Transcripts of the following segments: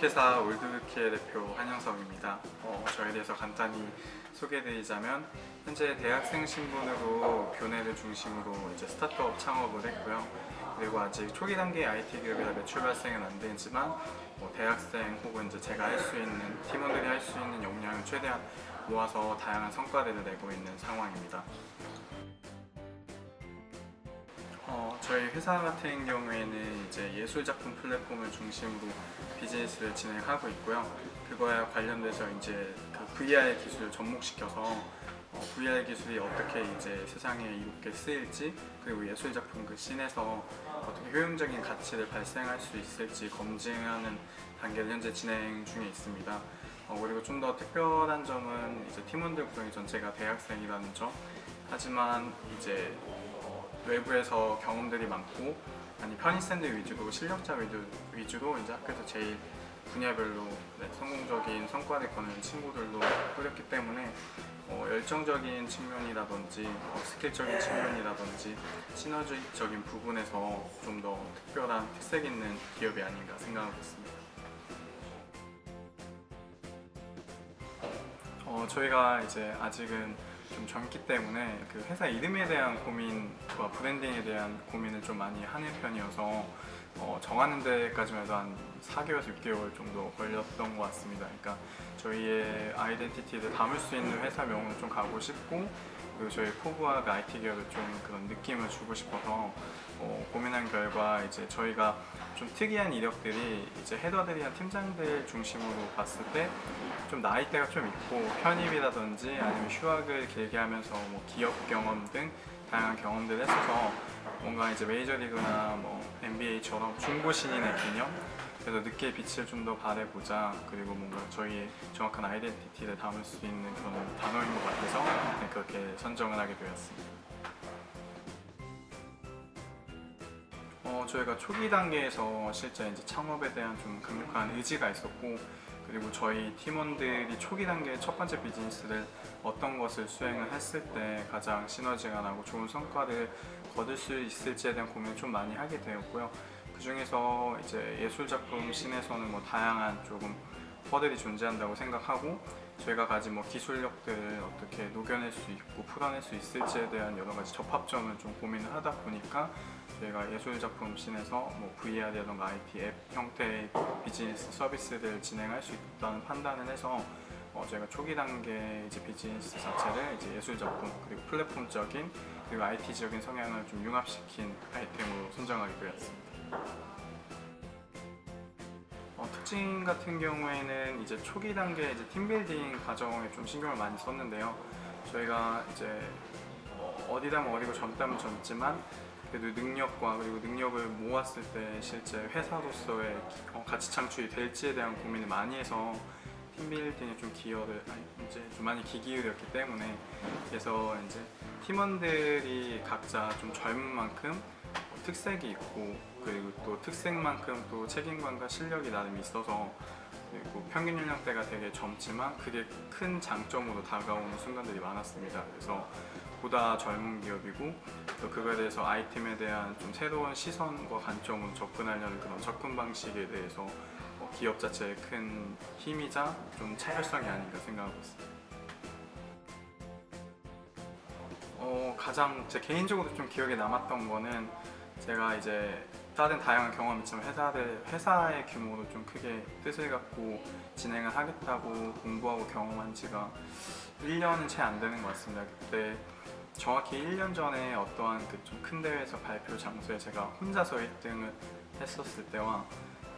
주식회사 올드키의 대표 한영석입니다. 저에 대해서 간단히 소개해드리자면 현재 대학생 신분으로 교내를 중심으로 이제 스타트업 창업을 했고요. 그리고 아직 초기 단계 IT 기업이라 매출 발생은 안 되지만 대학생 혹은 이제 제가 할 수 있는 팀원들이 할 수 있는 역량을 최대한 모아서 다양한 성과들을 내고 있는 상황입니다. 저희 회사 같은 경우에는 이제 예술작품 플랫폼을 중심으로 비즈니스를 진행하고 있고요. 그거에 관련돼서 이제 그 VR 기술을 접목시켜서 VR 기술이 어떻게 이제 세상에 이롭게 쓰일지, 그리고 예술작품 그 씬에서 어떻게 효용적인 가치를 발생할 수 있을지 검증하는 단계를 현재 진행 중에 있습니다. 그리고 좀 더 특별한 점은 이제 팀원들 구성이 전체가 대학생이라는 점. 하지만 이제 외부에서 경험들이 많고 아니 편입생들 위주로 실력자 위주로 이제 학교에서 제일 분야별로 성공적인 성과를 거는 친구들로 꾸렸기 때문에 열정적인 측면이라든지 스킬적인 측면이라든지 시너지적인 부분에서 좀 더 특별한 특색 있는 기업이 아닌가 생각하고 있습니다. 저희가 이제 아직은 좀 젊기 때문에 그 회사 이름에 대한 고민과 브랜딩에 대한 고민을 좀 많이 하는 편이어서 정하는 데까지만 해도 한 4개월에서 6개월 정도 걸렸던 것 같습니다. 그러니까 저희의 아이덴티티를 담을 수 있는 회사명을 좀 가고 싶고, 그리고 저희 포부와 그 IT 기업에 좀 그런 느낌을 주고 싶어서 고민한 결과 이제 저희가 좀 특이한 이력들이 이제 헤더들이나 팀장들 중심으로 봤을 때 좀 나이대가 좀 있고 편입이라든지 아니면 휴학을 길게 하면서 뭐 기업 경험 등 다양한 경험들을 했어서 뭔가 이제 메이저리그나 뭐 NBA처럼 중고 신인의 개념, 그래서 늦게 빛을 좀 더 발해보자, 그리고 뭔가 저희의 정확한 아이덴티티를 담을 수 있는 그런 단어인 것 같아서 그렇게 선정을 하게 되었습니다. 저희가 초기 단계에서 실제 이제 창업에 대한 좀 강력한 의지가 있었고, 그리고 저희 팀원들이 초기 단계의 첫 번째 비즈니스를 어떤 것을 수행을 했을 때 가장 시너지가 나고 좋은 성과를 거둘 수 있을지에 대한 고민을 좀 많이 하게 되었고요. 그 중에서 이제 예술작품 씬에서는 뭐 다양한 조금 허들이 존재한다고 생각하고, 저희가 가진 뭐 기술력들을 어떻게 녹여낼 수 있고 풀어낼 수 있을지에 대한 여러 가지 접합점을 좀 고민을 하다 보니까 저희가 예술작품 씬에서 뭐 VR이라던가 IT 앱 형태의 비즈니스 서비스를 진행할 수 있다는 판단을 해서 저희가 초기 단계 이제 비즈니스 자체를 이제 예술작품 그리고 플랫폼적인 그리고 IT적인 성향을 좀 융합시킨 아이템으로 선정하게 되었습니다. 특징 같은 경우에는 이제 초기 단계 이제 팀빌딩 과정에 좀 신경을 많이 썼는데요. 저희가 이제 어리다면 어리고 젊다면 젊지만 그래도 능력과 그리고 능력을 모았을 때 실제 회사로서의 가치 창출이 될지에 대한 고민을 많이 해서 팀빌딩에 좀 이제 좀 많이 기울였기 때문에, 그래서 이제 팀원들이 각자 좀 젊은 만큼 특색이 있고, 그리고 또 특색만큼 또 책임감과 실력이 나름 있어서, 그리고 평균 연령대가 되게 젊지만 그게 큰 장점으로 다가오는 순간들이 많았습니다. 그래서 보다 젊은 기업이고 또 그거에 대해서 아이템에 대한 좀 새로운 시선과 관점으로 접근하려는 그런 접근 방식에 대해서 기업 자체의 큰 힘이자 좀 차별성이 아닌가 생각하고 있습니다. 가장 제 개인적으로 좀 기억에 남았던 거는 제가 이제 다른 다양한 경험이 있지만 회사의 규모로 좀 크게 뜻을 갖고 진행을 하겠다고 공부하고 경험한 지가 1년은 채 안 되는 것 같습니다. 그때 정확히 1년 전에 어떠한 그 좀 큰 대회에서 발표 장소에 제가 혼자서 1등을 했었을 때와,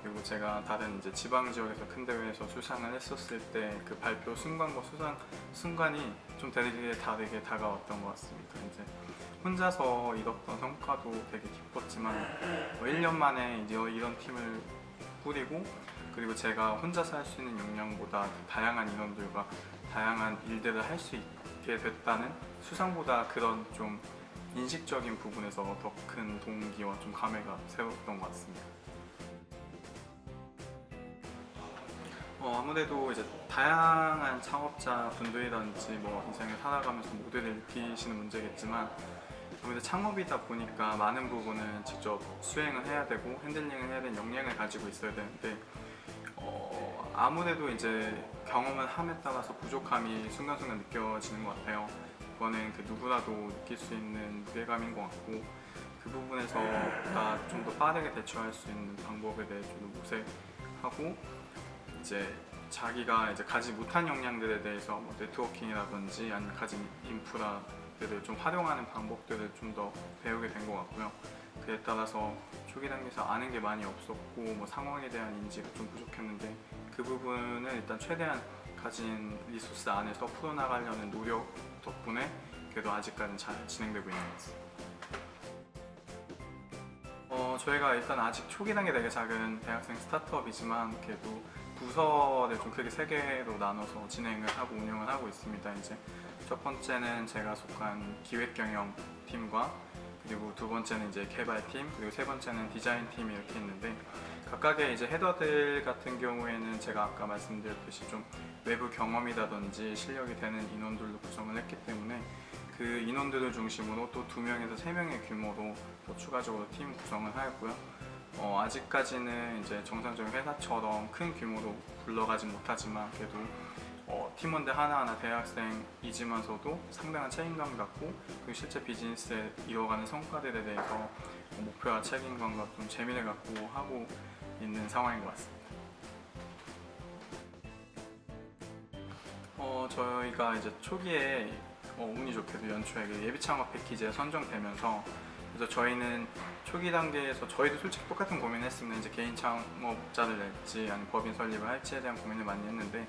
그리고 제가 다른 이제 지방 지역에서 큰 대회에서 수상을 했었을 때 그 발표 순간과 수상 순간이 좀 되게 다르게 다가왔던 것 같습니다. 이제 혼자서 이뤘던 성과도 되게 기뻤지만 1년 만에 이제 이런 팀을 꾸리고, 그리고 제가 혼자서 할 수 있는 역량보다 다양한 인원들과 다양한 일들을 할 수 있게 됐다는 수상보다 그런 좀 인식적인 부분에서 더 큰 동기와 좀 감회가 새로웠던 것 같습니다. 아무래도 이제 다양한 창업자 분들이든지 뭐 인생을 살아가면서 모두를 느끼시는 문제겠지만, 아무래도 창업이다 보니까 많은 부분을 직접 수행을 해야 되고 핸들링을 해야 되는 역량을 가지고 있어야 되는데 아무래도 이제 경험을 함에 따라서 부족함이 순간순간 느껴지는 것 같아요. 그거는 그 누구라도 느낄 수 있는 무게감인 것 같고, 그 부분에서 보다 좀 더 빠르게 대처할 수 있는 방법에 대해 좀 모색하고, 이제 자기가 이제 가지 못한 역량들에 대해서 뭐 네트워킹이라든지 아니면 가진 인프라들을 좀 활용하는 방법들을 좀 더 배우게 된 것 같고요. 그에 따라서 초기 단계에서 아는 게 많이 없었고 뭐 상황에 대한 인지가 좀 부족했는데, 그 부분을 일단 최대한 가진 리소스 안에서 풀어나가려는 노력 덕분에 그래도 아직까지는 잘 진행되고 있는 것 같습니다. 저희가 일단 아직 초기 단계 되게 작은 대학생 스타트업이지만 그래도 부서를 좀 크게 세 개로 나눠서 진행을 하고 운영을 하고 있습니다. 이제 첫 번째는 제가 속한 기획경영 팀과, 그리고 두 번째는 이제 개발팀, 그리고 세 번째는 디자인팀이 이렇게 있는데, 각각의 이제 헤더들 같은 경우에는 제가 아까 말씀드렸듯이 좀 외부 경험이라든지 실력이 되는 인원들로 구성을 했기 때문에 그 인원들을 중심으로 또 2명에서 3명의 규모로 또 추가적으로 팀 구성을 하였고요. 아직까지는 이제 정상적인 회사처럼 큰 규모로 굴러가진 못하지만 그래도 팀원들 하나하나 대학생이지만서도 상당한 책임감 갖고, 그리고 실제 비즈니스에 이어가는 성과들에 대해서 목표와 책임감과 좀 재미를 갖고 하고 있는 상황인 것 같습니다. 저희가 이제 초기에 운이 좋게도 연초에 그 예비 창업 패키지에 선정되면서, 그래서 저희는 초기 단계에서 저희도 솔직히 똑같은 고민을 했습니다. 이제 개인 창업자를 낼지 아니면 법인 설립을 할지에 대한 고민을 많이 했는데,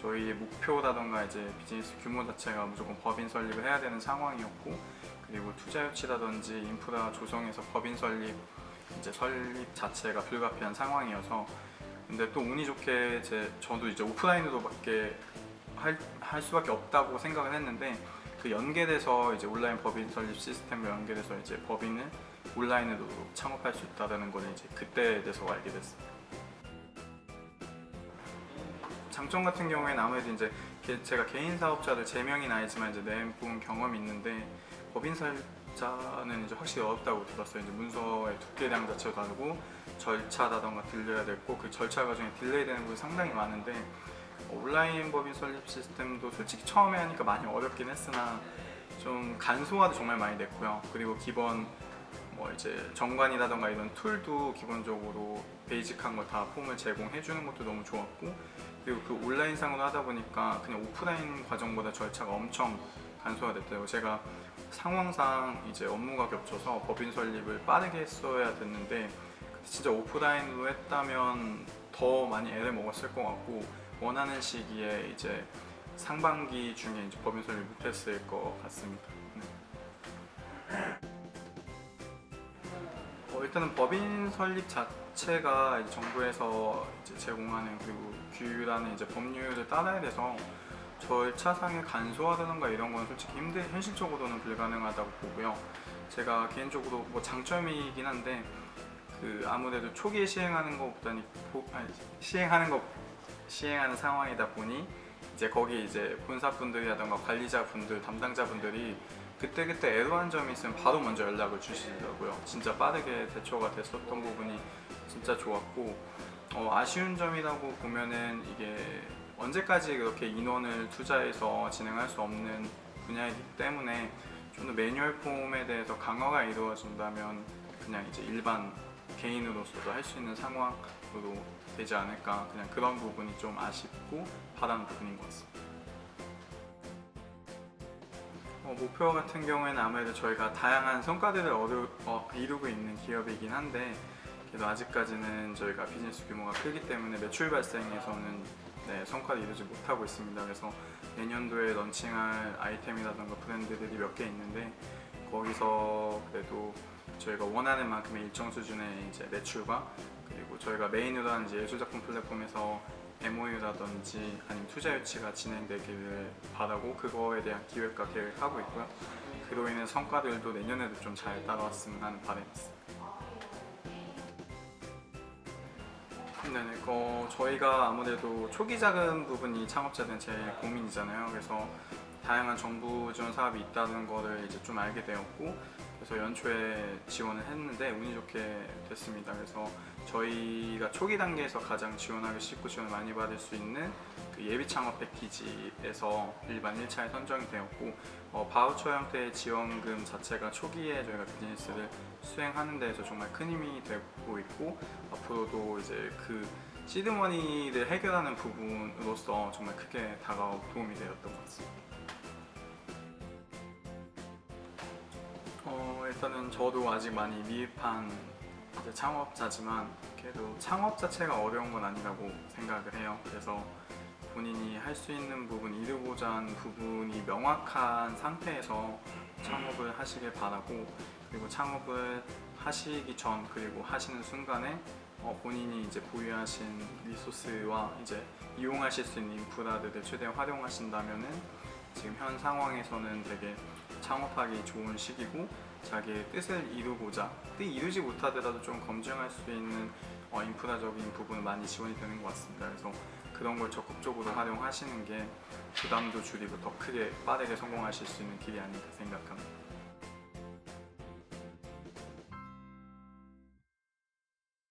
저희의 목표라던가 이제 비즈니스 규모 자체가 무조건 법인 설립을 해야 되는 상황이었고, 그리고 투자 유치라든지 인프라 조성에서 법인 설립 자체가 불가피한 상황이어서, 근데 또 운이 좋게 저도 이제 오프라인으로밖에 할 수밖에 없다고 생각을 했는데, 그 연계돼서 이제 온라인 법인 설립 시스템과 연계돼서 이제 법인을 온라인으로 창업할 수 있다는 걸 이제 그때에 대해서 알게 됐습니다. 장점 같은 경우에는 아무래도 이제 제가 개인 사업자들 3명이 나이지만 이제 내본 경험이 있는데, 법인 설립자는 이제 확실히 어렵다고 들었어요. 이제 문서의 두께량 자체도 다르고 절차라던가 들려야 되고, 그 절차 과정에 딜레이 되는 부분이 상당히 많은데, 온라인 법인 설립 시스템도 솔직히 처음에 하니까 많이 어렵긴 했으나 좀 간소화도 정말 많이 됐고요. 그리고 기본 뭐 이제 정관이라던가 이런 툴도 기본적으로 베이직한 거 다 폼을 제공해 주는 것도 너무 좋았고, 그리고 그 온라인상으로 하다 보니까 그냥 오프라인 과정보다 절차가 엄청 간소화됐대요. 제가 상황상 이제 업무가 겹쳐서 법인 설립을 빠르게 했어야 됐는데, 진짜 오프라인으로 했다면 더 많이 애를 먹었을 것 같고, 원하는 시기에 이제 상반기 중에 이제 법인 설립 못했을 것 같습니다. 네. 일단은 법인 설립 자체가 이제 정부에서 이제 제공하는, 그리고 규율하는 이제 법률을 따라야 돼서 절차상의 간소화라든가 이런 건 솔직히 현실적으로는 불가능하다고 보고요. 제가 개인적으로 뭐 장점이긴 한데, 그 아무래도 초기에 시행하는 상황이다 보니 이제 거기 이제 본사분들이라던가 관리자분들, 담당자분들이 그때그때 애로한 점이 있으면 바로 먼저 연락을 주시더라고요. 진짜 빠르게 대처가 됐었던 부분이 진짜 좋았고, 아쉬운 점이라고 보면은 이게 언제까지 그렇게 인원을 투자해서 진행할 수 없는 분야이기 때문에 좀 더 매뉴얼 폼에 대해서 강화가 이루어진다면 그냥 이제 일반 개인으로서도 할 수 있는 상황으로 되지 않을까, 그냥 그런 부분이 좀 아쉽고 바라는 부분인 것 같습니다. 목표 같은 경우에는 아무래도 저희가 다양한 성과들을 이루고 있는 기업이긴 한데, 그래도 아직까지는 저희가 비즈니스 규모가 크기 때문에 매출 발생에서는 성과를 이루지 못하고 있습니다. 그래서 내년도에 런칭할 아이템이라든가 브랜드들이 몇 개 있는데, 거기서 그래도 저희가 원하는 만큼의 일정 수준의 이제 매출과, 그리고 저희가 메인으로 하는 이제 예술작품 플랫폼에서 MOU라든지 아니면 투자 유치가 진행되기를 바라고 그거에 대한 기획과 계획하고 있고요. 그로 인해 성과들도 내년에도 좀 잘 따라왔으면 하는 바람이 있습니다. 네네, 저희가 아무래도 초기 자금 부분이 창업자들은 제일 고민이잖아요. 그래서 다양한 정부 지원 사업이 있다는 거를 이제 좀 알게 되었고, 그래서 연초에 지원을 했는데 운이 좋게 됐습니다. 그래서 저희가 초기 단계에서 가장 지원하기 쉽고 지원을 많이 받을 수 있는 그 예비 창업 패키지에서 일반 1차에 선정이 되었고, 바우처 형태의 지원금 자체가 초기에 저희가 비즈니스를 수행하는 데에서 정말 큰 힘이 되고 있고, 앞으로도 이제 그 시드머니를 해결하는 부분으로서 정말 크게 다가오고 도움이 되었던 것 같습니다. 일단은 저도 아직 많이 미흡한 이제 창업자지만 그래도 창업 자체가 어려운 건 아니라고 생각을 해요. 그래서 본인이 할 수 있는 부분, 이루고자 하는 부분이 명확한 상태에서 창업을 하시길 바라고, 그리고 창업을 하시기 전 그리고 하시는 순간에 본인이 이제 보유하신 리소스와 이제 이용하실 수 있는 인프라들을 최대한 활용하신다면은 지금 현 상황에서는 되게 창업하기 좋은 시기고, 자기의 뜻을 이루고자, 뜻 이루지 못하더라도 좀 검증할 수 있는 인프라적인 부분은 많이 지원이 되는 것 같습니다. 그래서 그런 걸 적극적으로 활용하시는 게 부담도 줄이고 더 크게 빠르게 성공하실 수 있는 길이 아닐까 생각합니다.